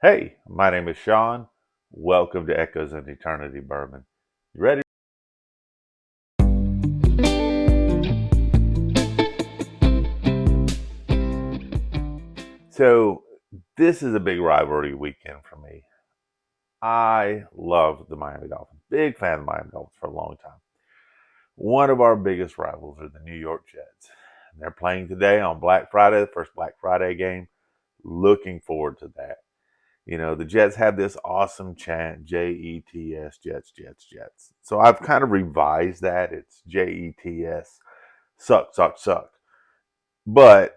Hey, my name is Sean. Welcome to Echoes of Eternity Bourbon. You ready? So, this is a big rivalry weekend for me. I love the Miami Dolphins. Big fan of the Miami Dolphins for a long time. One of our biggest rivals are the New York Jets. They're playing today on Black Friday, the first Black Friday game. Looking forward to that. You know, the Jets have this awesome chant, Jets, Jets, Jets, Jets. So I've kind of revised that. It's Jets, suck, suck, suck. But,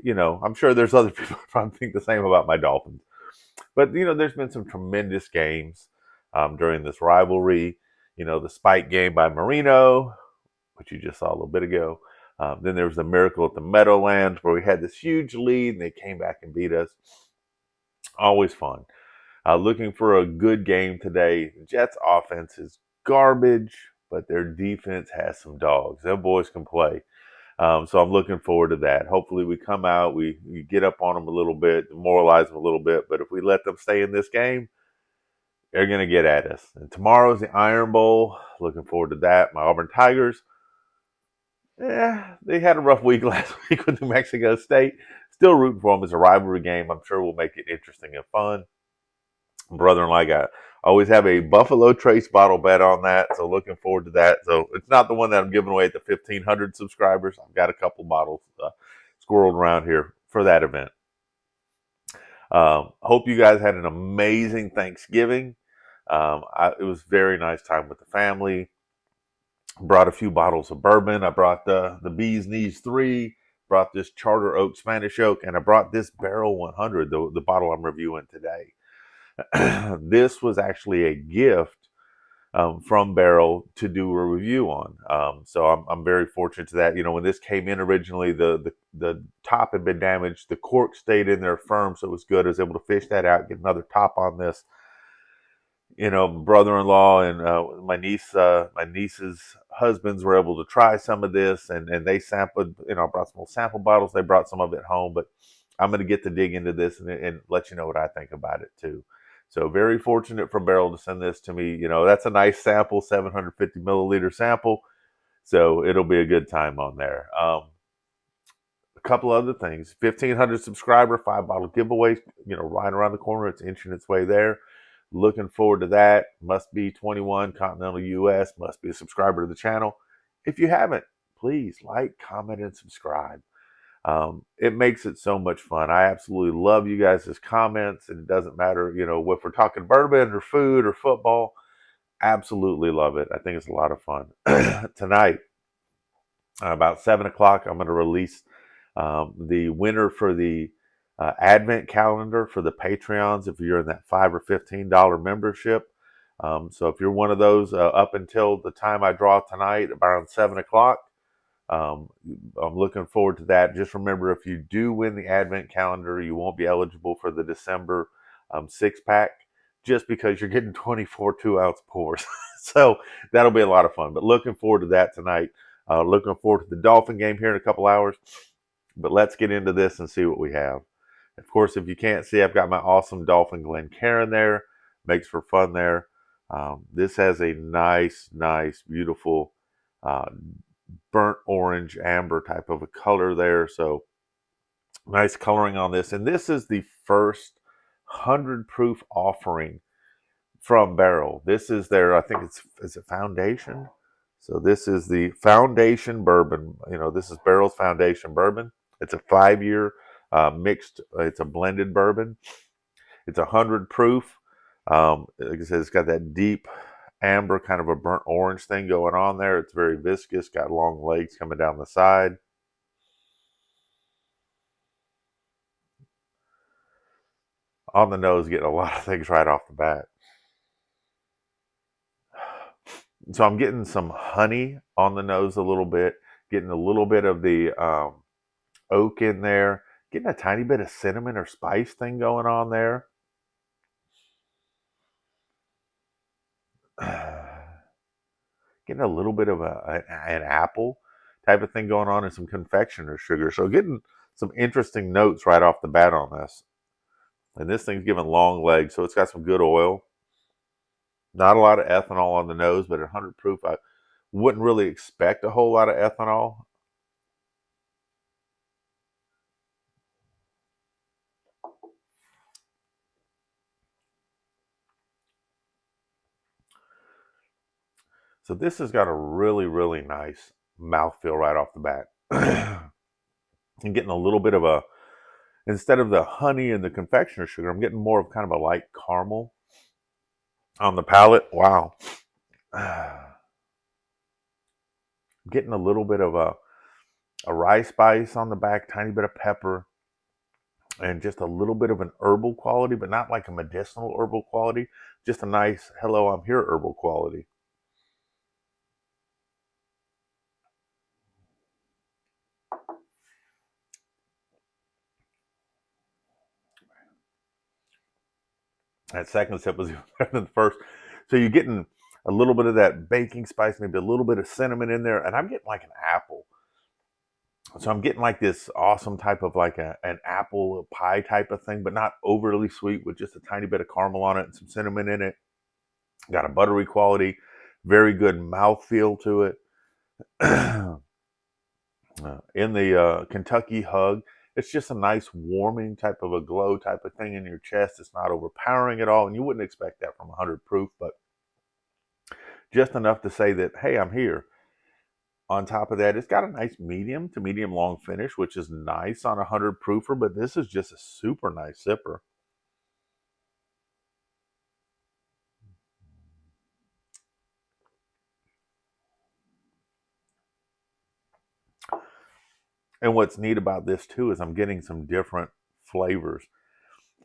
I'm sure there's other people who probably think the same about my Dolphins. But, there's been some tremendous games during this rivalry. The spike game by Marino, which you just saw a little bit ago. Then there was the miracle at the Meadowlands where we had this huge lead and they came back and beat us. Always fun. Looking for a good game today. Jets offense is garbage, but their defense has some dogs. Them boys can play. So I'm looking forward to that. Hopefully we come out, we get up on them a little bit, demoralize them a little bit. But if we let them stay in this game, they're going to get at us. And tomorrow's the Iron Bowl. Looking forward to that. My Auburn Tigers, they had a rough week last week with New Mexico State. Still rooting for them. It's a rivalry game. I'm sure we'll make it interesting and fun. Brother-in-law got always have a Buffalo Trace bottle bet on that, so looking forward to that. So it's not the one that I'm giving away at the 1,500 subscribers. I've got a couple bottles squirreled around here for that event. Hope you guys had an amazing Thanksgiving. It was very nice time with the family. Brought a few bottles of bourbon. I brought the Bee's Knees 3, brought this Charter Oak Spanish Oak, and I brought this Barrel 100, the bottle I'm reviewing today. This was actually a gift from Barrel to do a review on. So I'm very fortunate to that. When this came in originally, the top had been damaged. The cork stayed in there firm, so it was good. I was able to fish that out, get another top on this. Brother-in-law and my niece's husbands were able to try some of this, and they sampled. I brought some sample bottles. They brought some of it home, but I'm going to get to dig into this and let you know what I think about it too. So very fortunate for Barrel to send this to me. That's a nice sample, 750 milliliter sample. So it'll be a good time on there. A couple other things: 1,500 subscriber, 5 bottle giveaway. Right around the corner. It's inching its way there. Looking forward to that. Must be 21, continental US. Must be a subscriber to the channel. If you haven't, please like, comment, and subscribe. It makes it so much fun. I absolutely love you guys' comments, and it doesn't matter, if we're talking bourbon or food or football. Absolutely love it. I think it's a lot of fun. Tonight, about 7 o'clock, I'm going to release the winner for the Advent calendar for the Patreons. If you're in that $5 or $15 membership. So if you're one of those, up until the time I draw tonight, around 7 o'clock. I'm looking forward to that. Just remember, if you do win the Advent calendar, you won't be eligible for the December 6-pack just because you're getting 24 2-ounce pours. So that'll be a lot of fun. But looking forward to that tonight. Looking forward to the Dolphin game here in a couple hours. But let's get into this and see what we have. Of course, if you can't see, I've got my awesome Dolphin Glencairn there. Makes for fun there. This has a nice, beautiful burnt orange amber type of a color there. So nice coloring on this. And this is the first 100 proof offering from Barrel. This is their, I think is it Foundation? So this is the Foundation Bourbon. This is Barrel's Foundation Bourbon. It's a 5-year mixed, it's a blended bourbon. It's 100 proof. Like I said, it's got that deep amber, kind of a burnt orange thing going on there. It's very viscous, got long legs coming down the side. On the nose, getting a lot of things right off the bat. So I'm getting some honey on the nose a little bit, getting a little bit of the oak in there, getting a tiny bit of cinnamon or spice thing going on there. Getting a little bit of an apple type of thing going on and some confectioner sugar. So getting some interesting notes right off the bat on this. And this thing's giving long legs, so it's got some good oil. Not a lot of ethanol on the nose, but at 100 proof, I wouldn't really expect a whole lot of ethanol. So this has got a really, really nice mouthfeel right off the bat. I'm getting a little bit of a, instead of the honey and the confectioner sugar, I'm getting more of kind of a light caramel on the palate. Wow. Getting a little bit of a rye spice on the back, tiny bit of pepper, and just a little bit of an herbal quality, but not like a medicinal herbal quality. Just a nice, hello, I'm here herbal quality. That second sip was even better than the first. So you're getting a little bit of that baking spice, maybe a little bit of cinnamon in there, and I'm getting like an apple. So I'm getting like this awesome type of like an apple pie type of thing, but not overly sweet, with just a tiny bit of caramel on it and some cinnamon in it. Got a buttery quality, very good mouthfeel to it. In the Kentucky Hug, it's just a nice warming type of a glow type of thing in your chest. It's not overpowering at all, and you wouldn't expect that from 100 proof, but just enough to say that, hey, I'm here. On top of that, it's got a nice medium to medium long finish, which is nice on a 100 proofer, but this is just a super nice sipper. And what's neat about this too is I'm getting some different flavors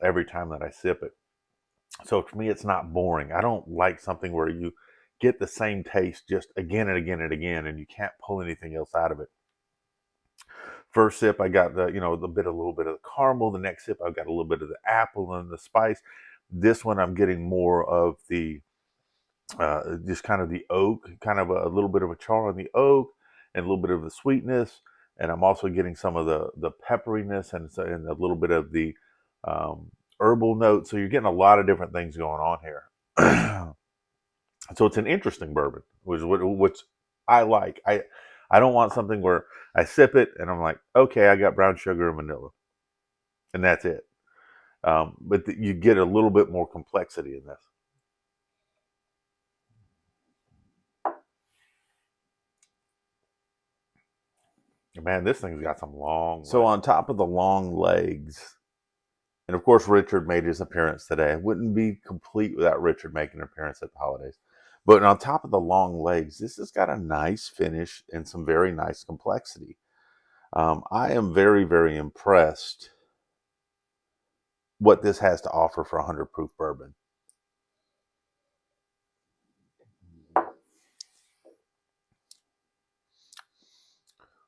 every time that I sip it. So for me, it's not boring. I don't like something where you get the same taste just again and again and again, and you can't pull anything else out of it. First sip, I got the a little bit of the caramel. The next sip, I've got a little bit of the apple and the spice. This one, I'm getting more of the just kind of the oak, kind of a little bit of a char on the oak, and a little bit of the sweetness. And I'm also getting some of the pepperiness and a little bit of the herbal note. So you're getting a lot of different things going on here. So it's an interesting bourbon, which I like. I don't want something where I sip it and I'm like, okay, I got brown sugar and vanilla, and that's it. But you get a little bit more complexity in this. Man, this thing's got some long. So on top of the long legs, and of course Richard made his appearance today. It wouldn't be complete without Richard making an appearance at the holidays. But on top of the long legs, this has got a nice finish and some very nice complexity. I am very, very impressed what this has to offer for 100 proof bourbon.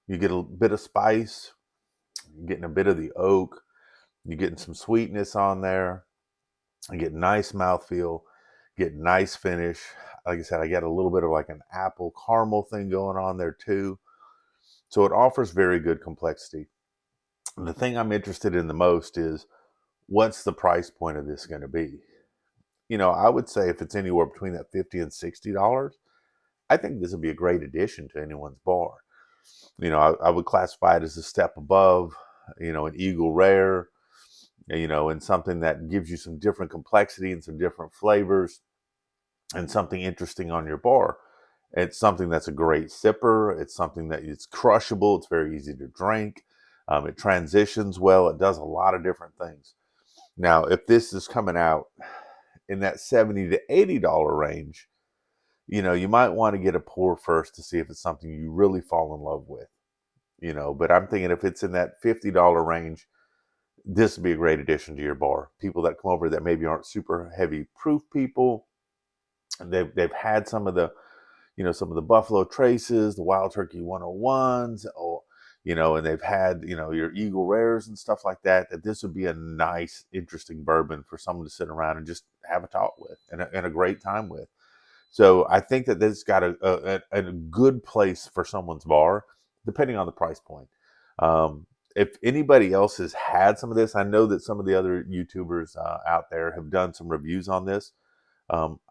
You get a bit of spice, you're getting a bit of the oak, you're getting some sweetness on there, you get nice mouthfeel, get nice finish. Like I said, I get a little bit of like an apple caramel thing going on there too. So it offers very good complexity. The thing I'm interested in the most is, what's the price point of this going to be? I would say if it's anywhere between that $50 and $60, I think this would be a great addition to anyone's bar. I would classify it as a step above, an Eagle Rare, and something that gives you some different complexity and some different flavors and something interesting on your bar. It's something that's a great sipper. It's something that it's crushable. It's very easy to drink. It transitions well. It does a lot of different things. Now, if this is coming out in that $70 to $80 range, you might want to get a pour first to see if it's something you really fall in love with. But I'm thinking if it's in that $50 range, this would be a great addition to your bar. People that come over that maybe aren't super heavy proof people, and they've had some of the Buffalo Traces, the Wild Turkey 101s, or and they've had your Eagle Rares and stuff like that. That this would be a nice, interesting bourbon for someone to sit around and just have a talk with and a great time with. So I think that this got a good place for someone's bar, depending on the price point. Um, if anybody else has had some of this, I know that some of the other YouTubers out there have done some reviews on this.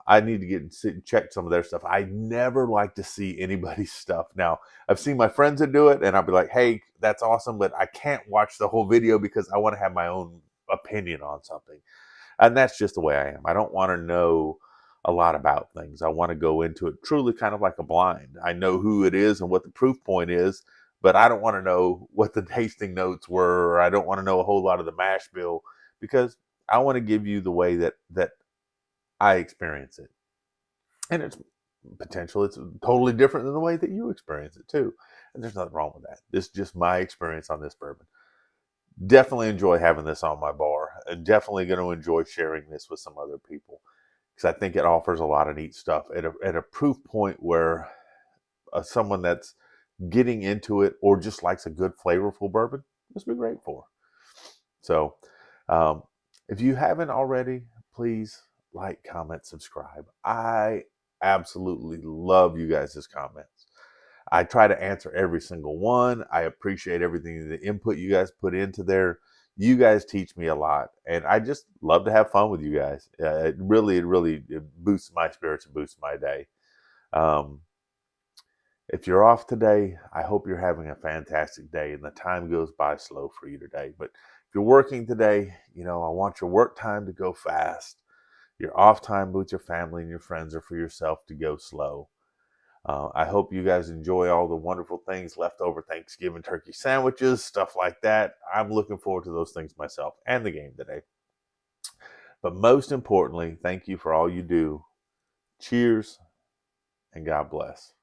I need to get and check some of their stuff. I never like to see anybody's stuff. Now, I've seen my friends that do it, and I'll be like, hey, that's awesome, but I can't watch the whole video because I want to have my own opinion on something. And that's just the way I am. I don't want to know a lot about things. I want to go into it truly kind of like a blind. I know who it is and what the proof point is, but I don't want to know what the tasting notes were, or I don't want to know a whole lot of the mash bill, because I want to give you the way that I experience it. And it's totally different than the way that you experience it too. And there's nothing wrong with that. This is just my experience on this bourbon. Definitely enjoy having this on my bar, and definitely going to enjoy sharing this with some other people, because I think it offers a lot of neat stuff at a proof point where someone that's getting into it or just likes a good flavorful bourbon, this would be great for. So um, if you haven't already, please like, comment, subscribe. I absolutely love you guys' comments. I try to answer every single one. I appreciate everything, the input you guys put into there. You guys teach me a lot, and I just love to have fun with you guys. It boosts my spirits and boosts my day. Um, if you're off today, I hope you're having a fantastic day and the time goes by slow for you today. But if you're working today, I want your work time to go fast. Your off time with your family and your friends or for yourself to go slow. I hope you guys enjoy all the wonderful things, leftover Thanksgiving turkey sandwiches, stuff like that. I'm looking forward to those things myself and the game today. But most importantly, thank you for all you do. Cheers and God bless.